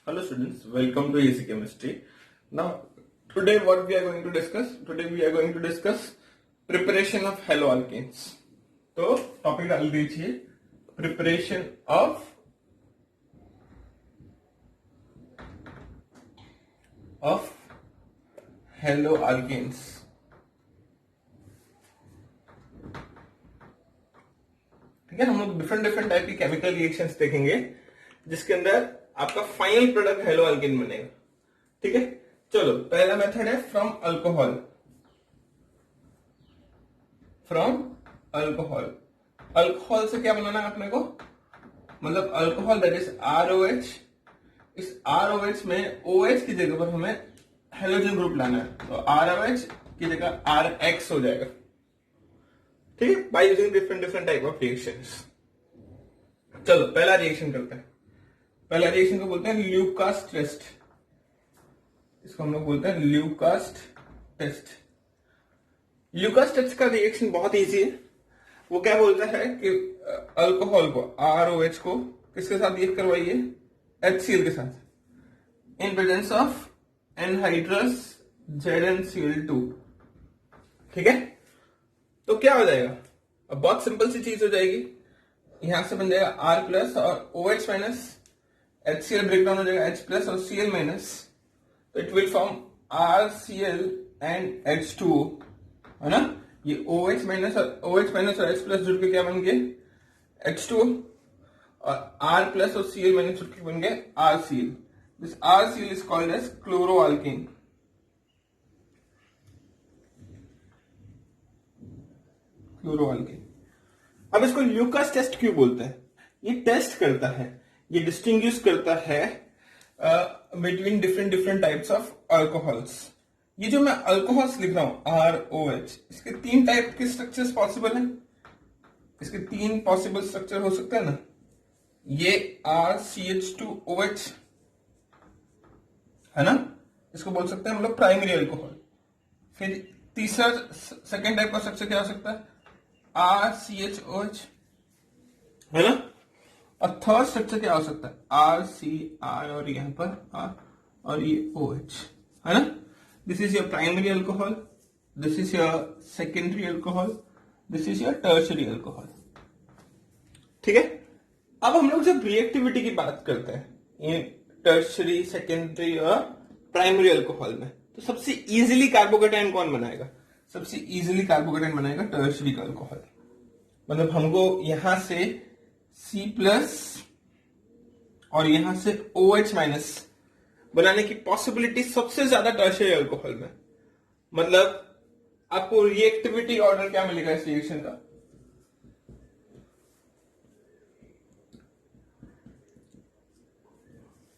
Hello students, welcome to Easy Chemistry. Now, today what we are going to discuss? Today we are going to discuss preparation of haloalkanes. तो topic डाल दीजिए preparation of haloalkanes. ठीक है, हम लोग different type की chemical reactions देखेंगे जिसके अंदर आपका फाइनल प्रोडक्ट हेलोअल्केन बनेगा. ठीक है, चलो पहला मेथड है फ्रॉम अल्कोहल. अल्कोहल से क्या बनाना है अपने को, मतलब अल्कोहल दैट इज ROH. इस ROH में OH की जगह पर हमें हेलोजन ग्रुप लाना है, तो ROH की जगह RX हो जाएगा. ठीक है, by using different type of reactions. चलो पहला रिएक्शन करते हैं. पहला रिएक्शन को बोलते हैं ल्यूकास टेस्ट. इसको हम लोग बोलते हैं ल्यूकास टेस्ट. ल्यूकास टेस्ट का रिएक्शन बहुत इजी है. वो क्या बोलता है कि अल्कोहल को ROH को किसके साथ रिएक्ट करवाइए, HCl के साथ, in presence of anhydrous ZnCl2. ठीक है, तो क्या हो जाएगा, अब बहुत सिंपल सी चीज हो जाएगी. यहां से बन जाएगा R प्लस और OH माइनस, HCl ब्रेकडाउन हो जाएगा H प्लस और Cl माइनस, तो it will form RCl and H2O, है ना. ये OH माइनस और H प्लस जुड़ के क्या बन गए, H2O, और R प्लस और Cl माइनस जुड़ के बन गए RCl. This RCl is called as chloroalkane. अब इसको ल्यूकास टेस्ट क्यों बोलते हैं, ये टेस्ट करता है, ये डिस्टिंग्विश करता है between different types of alcohols. ये जो मैं अल्कोहल्स लिख रहा हूं ROH, इसके 3 टाइप के स्ट्रक्चर्स पॉसिबल हैं. इसके 3 पॉसिबल स्ट्रक्चर हो सकते हैं ना. ये RCH2OH है ना, इसको बोल सकते हैं हम लोग प्राइमरी अल्कोहल. फिर तीसरा सेकेंड टाइप का स्ट्रक्चर क्या हो सकता है, RCHOH, है ना. और थर्ड स्ट्रक्चर क्या हो सकता है, RCR और यहां पर R और ये OH, है ना. This is your primary alcohol, this is your secondary alcohol, this is your tertiary alcohol. ठीक है, अब हम लोग जब रिएक्टिविटी की बात करते हैं इन टर्शियरी, सेकेंडरी और प्राइमरी अल्कोहल में, तो सबसे इजीली कार्बोकेटाइन कौन बनाएगा, सबसे इजीली कार्बोकेटाइन बनाएगा टर्शियरी का अल्कोहल. मतलब हमको यहां से C प्लस और यहां से OH माइनस बनाने की पॉसिबिलिटी सबसे ज्यादा टर्शियरी अल्कोहल में. मतलब आपको रिएक्टिविटी ऑर्डर क्या मिलेगा इस रिएक्शन का,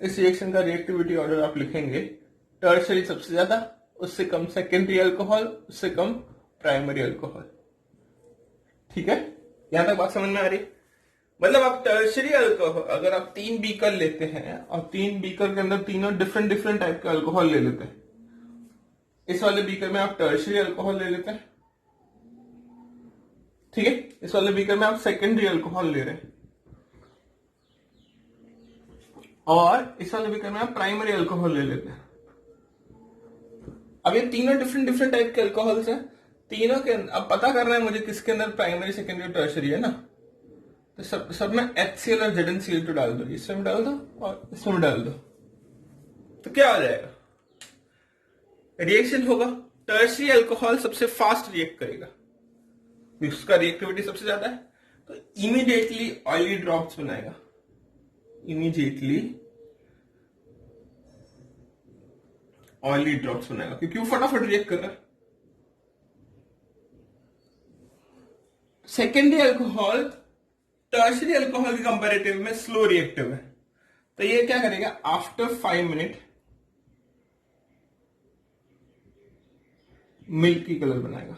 इस रिएक्शन का रिएक्टिविटी ऑर्डर आप लिखेंगे टर्शियरी सबसे ज्यादा, उससे कम सेकेंडरी अल्कोहल, उससे कम प्राइमरी अल्कोहल. ठीक है, यहां तक बात समझ में आ रही. मतलब आप टर्शियरी अल्कोहल अगर आप 3 बीकर लेते हैं और 3 बीकर के अंदर तीनों डिफरेंट टाइप के अल्कोहल ले लेते हैं, इस वाले बीकर में आप टर्शियरी अल्कोहल ले लेते हैं. ठीक है, इस वाले बीकर में आप सेकेंडरी अल्कोहल ले रहे हैं, और इस वाले बीकर में आप प्राइमरी अल्कोहल ले लेते हैं. अब ये तीनों डिफरेंट टाइप के अल्कोहल्स हैं. तीनों के अब पता करना है मुझे किसके अंदर प्राइमरी, सेकेंडरी और टर्शियरी है ना. तो सब में HCl और ZnCl2 डाल दो, इसमें डाल दो और इसमें डाल दो, तो क्या हो जाएगा, रिएक्शन होगा. टर्शियरी अल्कोहल सबसे फास्ट रिएक्ट करेगा, उसका रिएक्टिविटी सबसे ज्यादा है, तो इमीडिएटली ऑयली ड्रॉप्स बनाएगा. इमीडिएटली ऑयली ड्रॉप्स बनाएगा क्योंकि वो फटाफट रिएक्ट कर रहा है. सेकेंडरी अल्कोहल टर्शियरी अल्कोहल के कंपैरेटिव में स्लो रिएक्टिव है, तो ये क्या करेगा, आफ्टर 5 मिनट मिल्की कलर बनाएगा.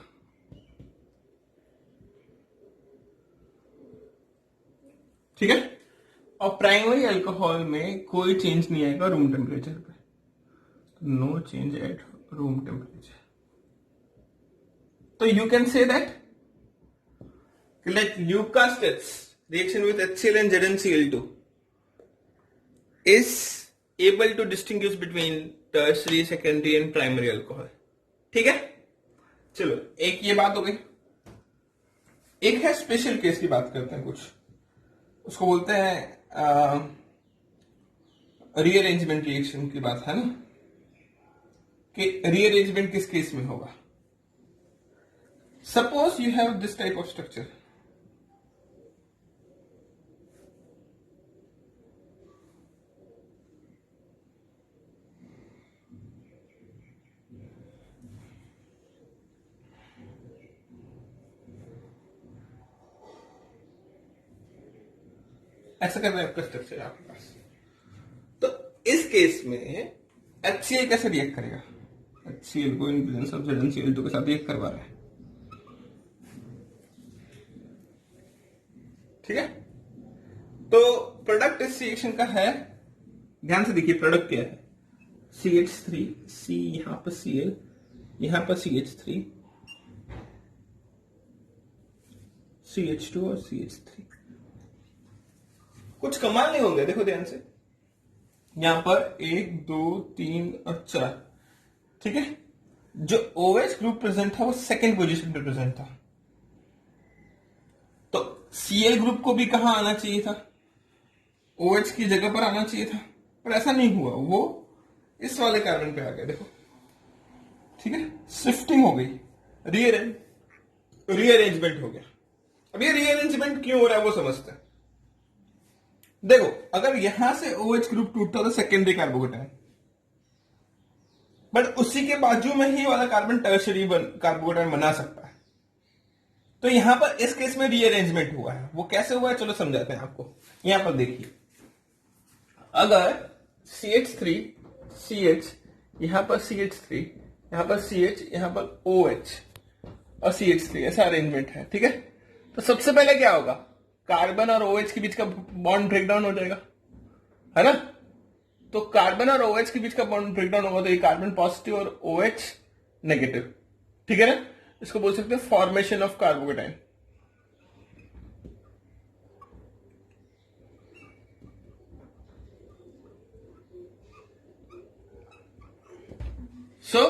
ठीक है, और प्राइमरी अल्कोहल में कोई चेंज नहीं आएगा रूम टेम्परेचर पे, no change at room temperature. तो you can say that like Lucas reaction with HCl and ZnCl2 is able to distinguish between tertiary, secondary and primary alcohol. ठीक है, चलो एक ये बात हो गई। एक है स्पेशल केस की बात करते हैं कुछ, उसको बोलते हैं रीअरेंजमेंट रिएक्शन की बात है ना, कि रीअरेंजमेंट किस केस में होगा। Suppose you have this type of structure, ऐसा कर रहे हैं आपका स्ट्रक्चर आपके पास। तो इस केस में HCl कैसे रिएक्ट करेगा? HCl को इन प्रेजेंस ऑफ ZnCl2 के साथ रिएक्ट करवा रहा है। ठीक है, तो प्रोडक्ट इस रिएक्शन का है, ध्यान से देखिए प्रोडक्ट क्या है। CH3, C यहां पर Cl, यहां पर CH3, CH2 और CH3। कुछ कमाल नहीं होंगे, देखो ध्यान से, यहां पर 1 2 3 और 4। ठीक है, जो OH ग्रुप प्रेजेंट था वो सेकेंड पोजीशन पे प्रेजेंट था, तो Cl ग्रुप को भी कहां आना चाहिए था? OH की जगह पर आना चाहिए था, पर ऐसा नहीं हुआ, वो इस वाले कार्बन पे आ गया। देखो, ठीक है, शिफ्टिंग हो गई, रीअरेंजमेंट हो गया। अब ये रीअरेंजमेंट क्यों हो रहा है वो समझते हैं। देखो, अगर यहां से OH ग्रुप टूटता तो सेकेंडरी कार्बोकेटाइन, बट उसी के बाजू में ही वाला कार्बन टर्शरी कार्बोकेटाइन बना सकता है। तो यहां पर इस केस में रीअरेंजमेंट हुआ है। वो कैसे हुआ है चलो समझाते हैं आपको। यहां पर देखिए, अगर CH3 CH, यहां पर CH3, यहां पर CH, यहां पर OH और CH3, ऐसा अरेंजमेंट है। ठीक है, तो सबसे पहले क्या होगा, कार्बन और OH के बीच का बॉन्ड ब्रेकडाउन हो जाएगा, है ना। तो कार्बन और OH के बीच का बॉन्ड ब्रेकडाउन होगा, तो ये कार्बन पॉजिटिव और OH नेगेटिव। ठीक है ना, इसको बोल सकते हैं फॉर्मेशन ऑफ कार्बोकेटाइन। सो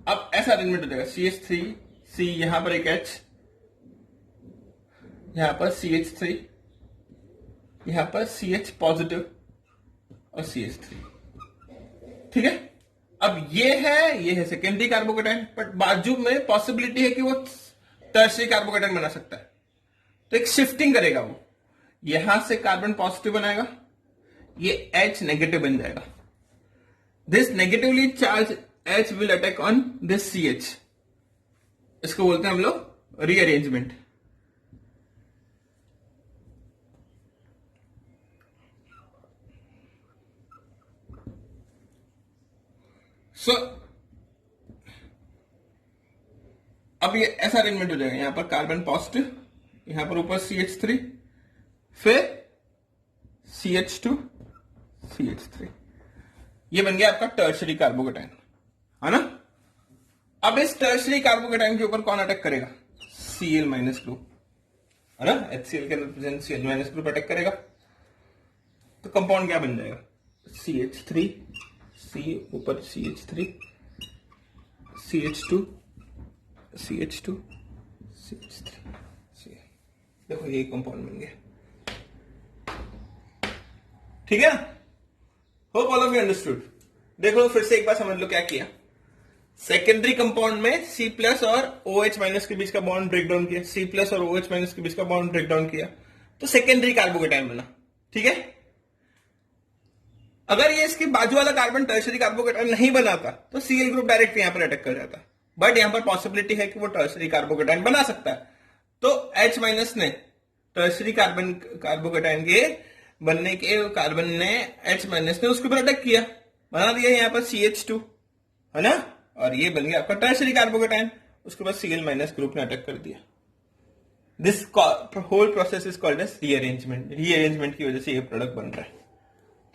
अब ऐसा अरेंजमेंट हो जाएगा, CH3 C, यहां पर एक H, यहां पर CH3, यहां पर CH पॉजिटिव और CH3। ठीक है, अब ये है सेकेंडरी कार्बोकेटाइन, बट बाजू में पॉसिबिलिटी है कि वो टर्शरी कार्बोकेटाइन बना सकता है। तो एक शिफ्टिंग करेगा वो, यहां से कार्बन पॉजिटिव बनाएगा, ये H नेगेटिव बन जाएगा। This negatively charge H will attack on this CH, इसको बोलते हैं हम लोग रीअरेंजमेंट। सो अब ये ऐसा अरेंजमेंट हो जाएगा, यहां पर कार्बन पॉजिटिव, यहां पर ऊपर CH3, फिर CH2 CH3, ये बन गया आपका टर्शरी कार्बोकेटाइन, है ना। अब इस टर्शरी कार्बोकेटाइन के ऊपर कौन अटैक करेगा? Cl माइनस ग्रुप, है ना। HCl के अंदर Cl माइनस ग्रुप अटैक करेगा, तो कंपाउंड क्या बन जाएगा? CH3 C, ऊपर CH3 CH2 CH2 CH3 C। देखो ये कंपाउंड बन गया। ठीक है, hope all of you understood. देखो फिर से एक बार समझ लो क्या किया। सेकेंडरी कंपाउंड में C प्लस और OH माइनस के बीच का बॉन्ड ब्रेकडाउन किया, C प्लस और OH माइनस के बीच का बॉन्ड ब्रेकडाउन किया, तो सेकेंडरी कार्बोकेटाइन बना। ठीक है, अगर ये इसके बाजू वाला कार्बन टर्शरी कार्बोकेटाइन नहीं बनाता तो Cl ग्रुप डायरेक्ट यहां पर अटैक कर जाता, बट यहां पर पॉसिबिलिटी है कि वो टर्शरी कार्बोकेटाइन बना सकता है। तो H माइनस ने टर्शरी कार्बोकेटाइन के बनने के कार्बन ने H माइनस ने उसके ऊपर अटैक किया, बना दिया यहां पर CH2, है ना, और ये बन गया आपका टर्शरी कार्बोकेटाइन। उसके बाद Cl माइनस ग्रुप ने अटैक कर दिया। This whole process is called as rearrangement. Rearrangement की वजह से ये प्रोडक्ट बन रहा है।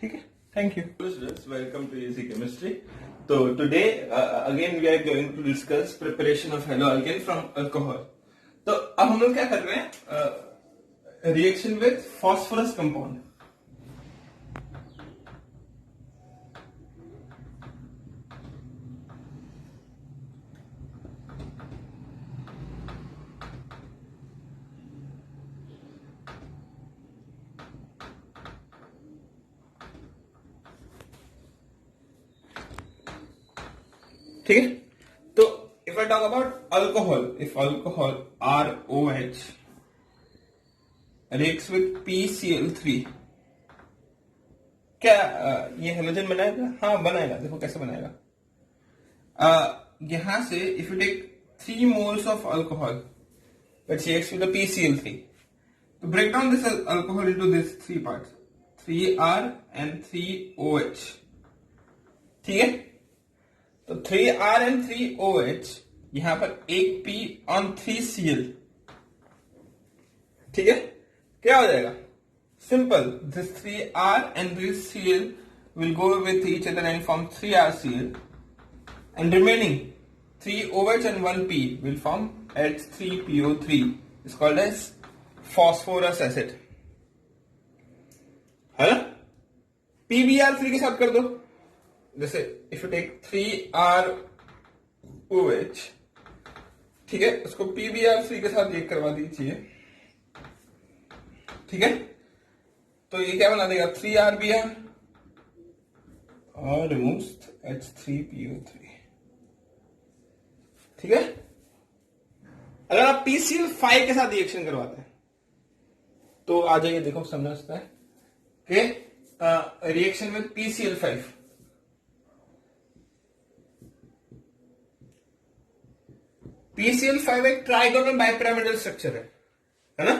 ठीक है, thank you students, welcome to easy chemistry. तो today again we are going to discuss preparation of haloalkane from alcohol. तो अब हम लोग क्या कर रहे हैं, रिएक्शन विद फास्फोरस कंपाउंड। ठीक है, तो if I talk about alcohol, if alcohol ROH reacts with PCl3, क्या ये हेलोजन बनाएगा? हाँ बनाएगा। देखो कैसे बनाएगा। यहां से if you take 3 moles of alcohol that reacts with the PCl3, to break down this alcohol into these 3 parts, 3R and 3OH, ठीक है। तो 3R and 3OH, यहां पर एक P on 3Cl, ठीक है। क्या हो जाएगा? Simple, this 3R and this Cl will go with each other and form 3RCl, and remaining 3OH and 1P will form H3PO3. It's called as phosphorus acid, है ना। PbR3 के साथ कर दो, जैसे if you take 3ROH, ठीक है, उसको PbR3 के साथ एक करवा दीजिए, ठीक है। तो ये क्या बना देगा? 3RBr और रिमूव्स H3PO3, ठीक है। अगर आप PCl5 के साथ रिएक्शन करवाते हैं तो आ जाइए, देखो समझता है कि रिएक्शन विद PCl5, PCl5 एक ट्राइगोनल बाइपिरामिडल स्ट्रक्चर है ना।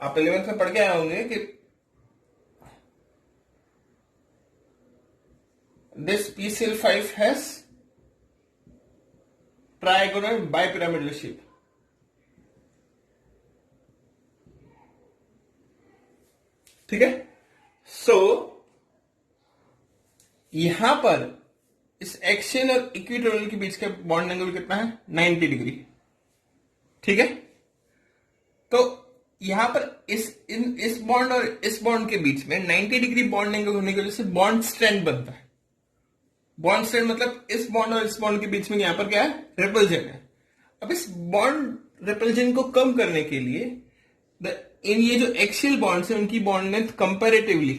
आप 11th में पढ़ के आए होंगे कि this PCl5 has trigonal bipyramidal shape, ठीक है। सो यहां पर इस एक्सियल और इक्वेटोरियल के बीच का बॉन्ड एंगल कितना है? 90 डिग्री, ठीक है। तो यहां पर इस बॉन्ड और इस बॉन्ड के बीच में 90 डिग्री बॉन्ड एंगल होने की वजह से बॉन्ड स्ट्रेंथ बनता है। बॉन्ड स्ट्रेंथ मतलब इस बॉन्ड और इस बॉन्ड के बीच में यहां पर क्या है? रिपल्जन है। अब इस बॉन्ड रिपल्जन को कम करने के लिए इन ये जो एक्सियल बॉन्ड्स हैं उनकी बॉन्ड लेंथ कंपैरेटिवली,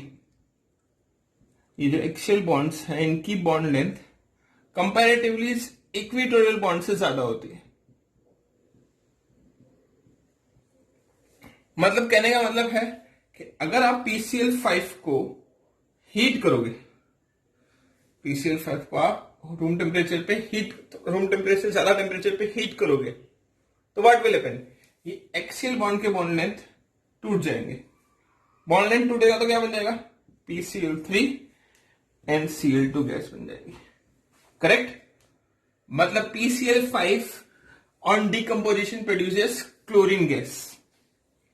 ये जो एक्सियल बॉन्ड्स हैं इनकी bond length comparatively equatorial bond से ज्यादा होती है। मतलब कहने का मतलब है कि अगर आप PCl5 को हीट करोगे, PCl5 को आप रूम टेम्परेचर पे रूम टेम्परेचर से ज्यादा टेम्परेचर पे हीट करोगे तो व्हाट विल हैपन? ये एक्सियल बॉन्ड के बॉन्ड लेंथ टूट जाएंगे। बॉन्ड लेंथ टूटेगा तो क्या बन जाएगा? PCl3 एंड Cl2 गैस बन जाएगी, करेक्ट। मतलब PCl5 on decomposition produces chlorine gas,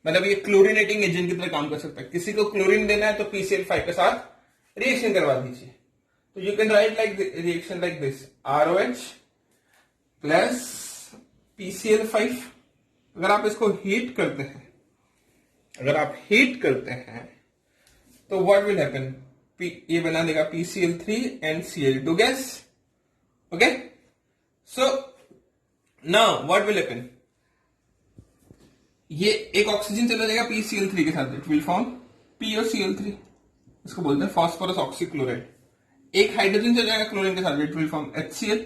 मतलब ये क्लोरीनेटिंग एजेंट की तरह काम कर सकता है। किसी को क्लोरीन देना है तो PCl5 के साथ रिएक्शन करवा दीजिए। तो you can write like reaction like this, ROH plus PCl5। अगर आप इसको हीट करते हैं, अगर आप हीट करते हैं तो व्हाट विल हैपन? ये बना देगा PCl3 and Cl2 gas, okay. So now what will happen? ये एक ऑक्सीजन चला जाएगा PCl3 के साथ, इट विल फॉर्म POCl3, इसको बोलते हैं फॉस्फोरस ऑक्सीक्लोराइड। एक हाइड्रोजन चला जाएगा क्लोरीन के साथ, it will form HCl,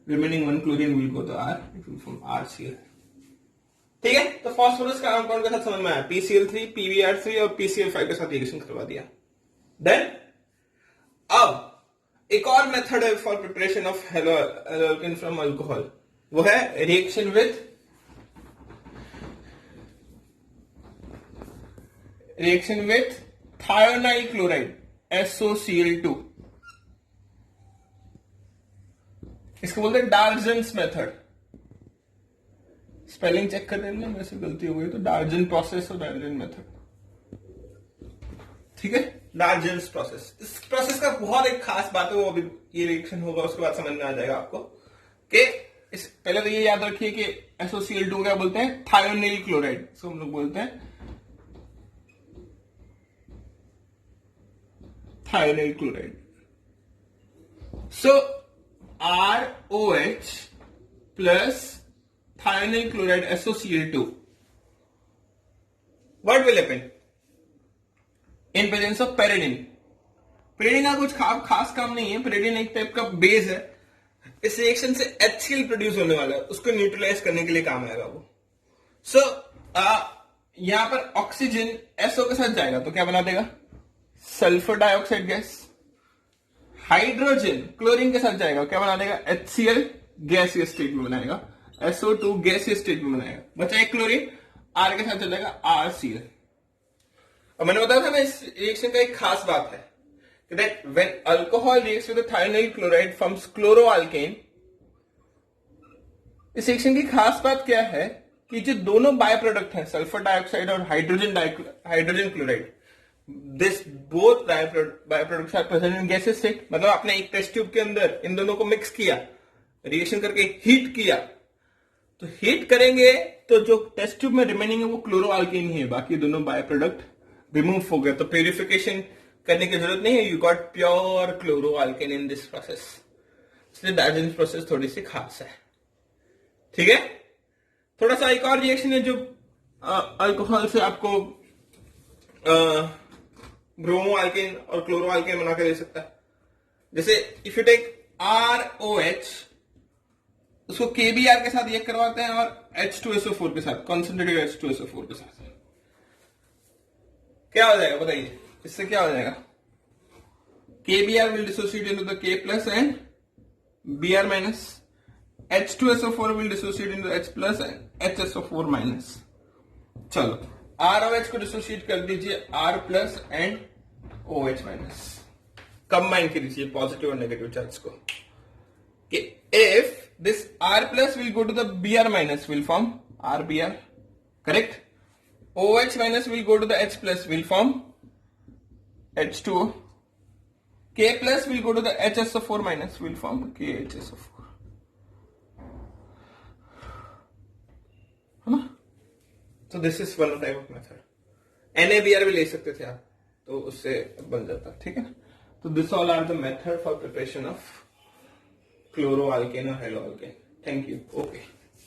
remaining 1 chlorine will go to R, it will form RCl, ठीक है। तो फॉस्फोरस का कंपाउंड के साथ समझ में आया, PCl3, PbR3 और PCl5 के साथ रिएक्शन करवा दिया। देन अब एक और मेथड है for preparation of haloalkane from alcohol, वो है reaction with thionyl chloride SOCl2, इसको बोलते हैं डार्जन्स मेथड। स्पेलिंग चेक कर देना, वैसे गलती हो गई तो डार्जन प्रोसेस और डार्जन मेथड, ठीक है। डार्जन्स प्रोसेस, इस प्रोसेस का बहुत एक खास बात है, वो अभी ये रिएक्शन होगा उसके बाद समझ में आ जाएगा आपको कि पहले तो ये याद रखिए कि SOCl2 क्या बोलते हैं? थायोनाइल क्लोराइड, इसको हम लोग बोलते हैं thionyl chloride. So ROH plus thionyl chloride SOCl2, what will happen in presence of pyridine? pyridine का कुछ खास काम नहीं है, pyridine एक टाइप का बेस है इस रिएक्शन से HCl प्रोड्यूस होने वाला है, उसको न्यूट्रलाइज करने के लिए काम आएगा वो। सो यहां पर ऑक्सीजन SO के साथ जाएगा तो क्या बना देगा, sulphur dioxide gas. Hydrogen chlorine के साथ जाएगा, क्या बना देगा, HCl गैसियस स्टेट में बनाएगा, SO2 गैसियस स्टेट में बनाएगा। बचा एक क्लोरीन, R के साथ चलेगा RCl। और मैंने बताया था ना इस रिएक्शन का एक खास बात है that when alcohol reacts with the thionyl chloride forms chloroalkane। इस रिएक्शन की खास बात क्या है कि जो दोनों बाय प्रोडक्ट हैं, सल्फर डाइऑक्साइड और hydrogen chloride, this both by products are present in gaseous state. मतलब आपने एक टेस्ट ट्यूब के अंदर इन दोनों को मिक्स किया, रिएक्शन करके हीट किया, तो हीट करेंगे तो जो टेस्ट ट्यूब में रिमेनिंग है वो क्लोरोआल्केन ही है, बाकी दोनों बाय प्रोडक्ट रिमूव हो गए। तो प्यूरिफिकेशन करने की जरूरत नहीं है, you got pure chloroalkane in this process. इसलिए डाइजेशन प्रोसेस थोड़ी सी खास है, ठीक है। थोड़ा सा एक और रिएक्शन है जो अल्कोहल से आपको ब्रोमो अल्केन और क्लोरो अल्केन बना के दे सकता है। जैसे इफ यू टेक ROH, उसको KBr के साथ रिएक्ट करवाते हैं और H2SO4 के साथ, कॉन्सेंट्रेटेड H2SO4 के साथ, क्या हो जाएगा बताइए, इससे क्या हो जाएगा, KBr will dissociate into the K plus and Br minus, H2SO4 will dissociate into H plus and HSO4 minus। चलो ROH को डिसोसिएट कर दीजिए R plus and OH minus, combine कीजिए पॉजिटिव और नेगेटिव चार्ज को, कि if this R plus will go to the Br minus will form RBr, correct. OH minus will go to the H plus will form H2O, K plus will go to the HSO4 minus will form KHSO4, है ना। तो this is one type of method. NaBr भी ले सकते थे आप, तो उससे बन जाता, ठीक है ना। तो this all are the method for preparation of chloroalkane और हेलोअल्केन। Thank you, okay.